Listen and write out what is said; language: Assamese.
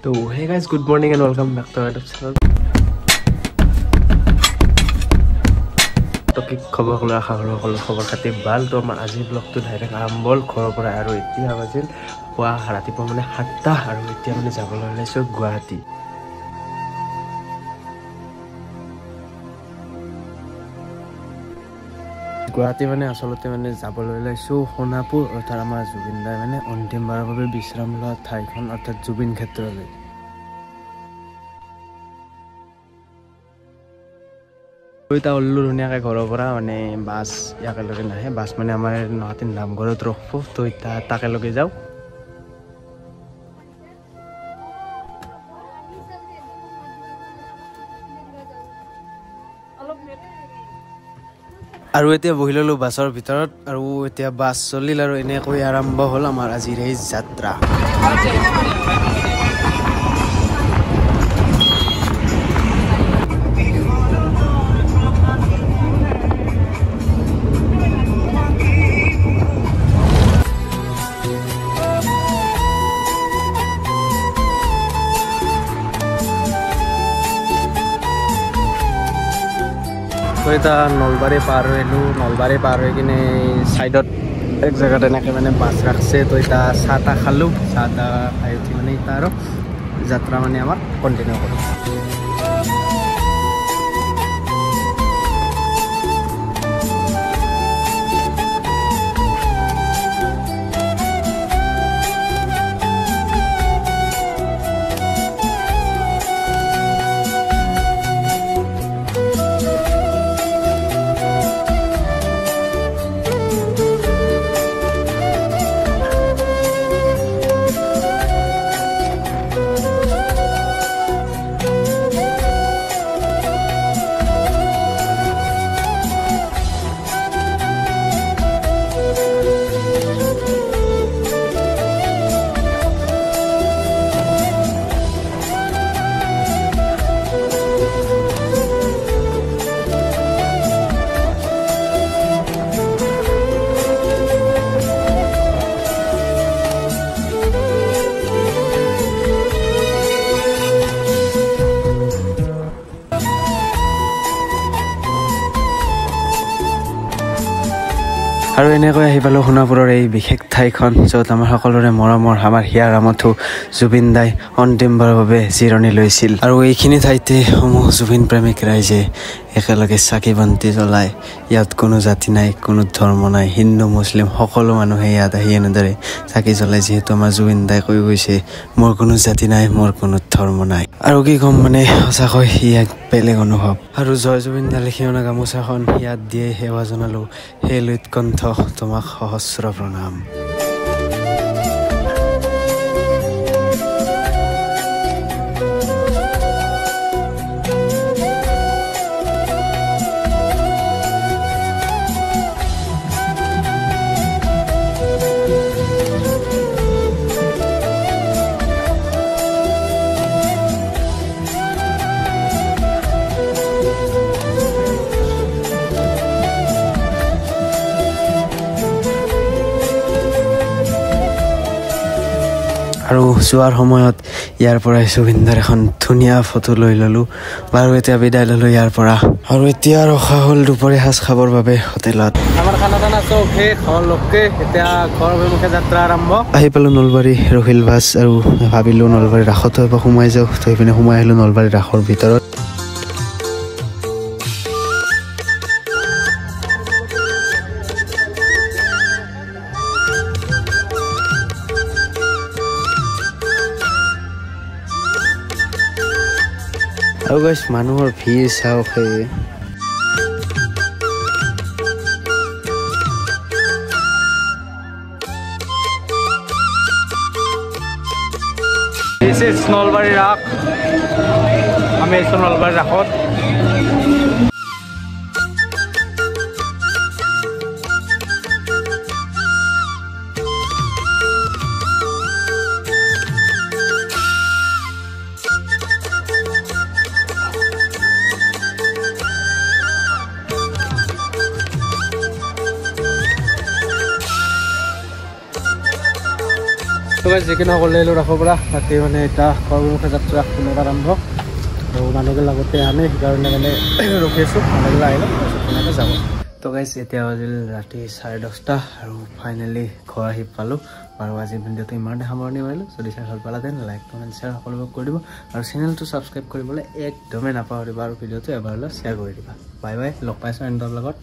তো hey guys good morning and welcome back to YouTube channel. তো কি খবৰ সকলো আশা কৰোঁ সকলো খবৰ খাতি ভাল। তো আমাৰ আজিৰ ব্লগটো ডাইৰেক্ট আৰম্ভ হ'ল ঘৰৰ পৰা আৰু এতিয়া বাজিল পুৱা ৰাতিপুৱা মানে 7টা আৰু এতিয়া মানে যাবলৈ ওলাইছোঁ গুৱাহাটী। গুৱাহাটী মানে আচলতে মানে যাবলৈ ওলাইছোঁ সোণাপুৰ অৰ্থাৎ আমাৰ জুবিন দাই মানে অন্তিমবাৰৰ বাবে বিশ্ৰাম লোৱা ঠাইখন অৰ্থাৎ জুবিন ক্ষেত্ৰলৈ। এতিয়া ওলালোঁ ধুনীয়াকৈ ঘৰৰ পৰা মানে বাছ একেলগে নাহে, বাছ মানে আমাৰ গুৱাহাটীৰ নামঘৰত ৰখব। তো এতিয়া তাকেলগে যাওঁ। আৰু এতিয়া বহি ল'লোঁ বাছৰ ভিতৰত আৰু এতিয়া বাছ চলিল আৰু এনেকৈ আৰম্ভ হ'ল আমাৰ আজিৰ এই যাত্ৰা। তো এতিয়া নলবাৰী পাৰ হৈ আহিলোঁ, নলবাৰী পাৰ হৈ কিনে ছাইডত এক জেগাত এনেকৈ মানে বাছ ৰাখছে। তো এতিয়া চাহ তাহ খালোঁ, চাহ তাহ খাই উঠি মানে এতিয়া আৰু যাত্ৰা মানে আমাৰ কণ্টিনিউ কৰোঁ। আৰু এনেকৈ আহি পালোঁ সোণাপুৰৰ এই বিশেষ ঠাইখন, য'ত আমাৰ সকলোৰে মৰমৰ আমাৰ হিয়াৰ আমঠু জুবিন দাই অন্তিমবাৰৰ বাবে জিৰণি লৈছিল। আৰু এইখিনি ঠাইতে সমূহ জুবিন প্ৰেমিক ৰাইজে একেলগে চাকি বন্তি জ্বলায়। ইয়াত কোনো জাতি নাই, কোনো ধৰ্ম নাই, হিন্দু মুছলিম সকলো মানুহে ইয়াত আহি এনেদৰে চাকি জ্বলায়। যিহেতু আমাৰ জুবিন দাই কৈ গৈছে, মোৰ কোনো জাতি নাই, মোৰ কোনো ধৰ্ম নাই। আৰু কি ক'ম মানে সঁচাকৈ ই এক বেলেগ অনুভৱ। আৰু জয় জুবিন দা লিখি অনা গামোচাখন ইয়াত দিয়ে সেৱা জনালোঁ। হে লুইতকণ্ঠ, তোমাক সহস্ৰ প্ৰণাম। আৰু যোৱাৰ সময়ত ইয়াৰ পৰাই জুবিনদাৰ এখন ধুনীয়া ফটো লৈ ল'লোঁ। বাৰু এতিয়া বিদায় ল'লোঁ ইয়াৰ পৰা আৰু এতিয়া ৰখা হ'ল দুপৰীয়া সাজ খাবৰ বাবে হোটেলত। আমাৰ খানা দানা চব শেষ হ'লকে, এতিয়া ঘৰ অভিমুখে যাত্ৰা আৰম্ভ। আহি পালোঁ নলবাৰী ৰখিল বাছ আৰু ভাবিলোঁ নলবাৰী ৰাসত এবাৰ সোমাই যাওঁ। থৈ পিনে সোমাই আহিলোঁ নলবাৰী ৰাসৰ ভিতৰত। আৰু গাইছ মানুহৰ ভিৰ চাওক। This is নলবাৰী ৰাস। আমি আছোঁ নলবাৰী ৰাসত। তো গাইজ যিকিনো ক'লে আহিলোঁ ৰাখৰ পৰা তাতে মানে এতিয়া কৰ্মমুখী যাত্ৰা পুনৰ আৰম্ভ আৰু মানুহগিলা লগতে আনে সেইকাৰণে মানে ৰখি আছোঁ মানুহগিলা আহিলে ধুনীয়াকৈ যাব তো গাইজ এতিয়া বাজিল ৰাতি 10:30 আৰু ফাইনেলি ঘৰ আহি পালোঁ আৰু আজি ভিডিঅ'টো ইমানতে সামৰণি মাৰিলোঁ যদি চাই ভাল পালা দেন লাইক কমেণ্ট শ্বেয়াৰ সকলোবোৰ কৰি দিব আৰু চেনেলটো ছাবস্ক্ৰাইব কৰিবলৈ একদমেই নাপাহৰিবা আৰু ভিডিঅ'টো এবাৰলৈ শ্বেয়াৰ কৰি দিবা বাই বাই লগ পাইছোঁ এণ্ডৰ লগত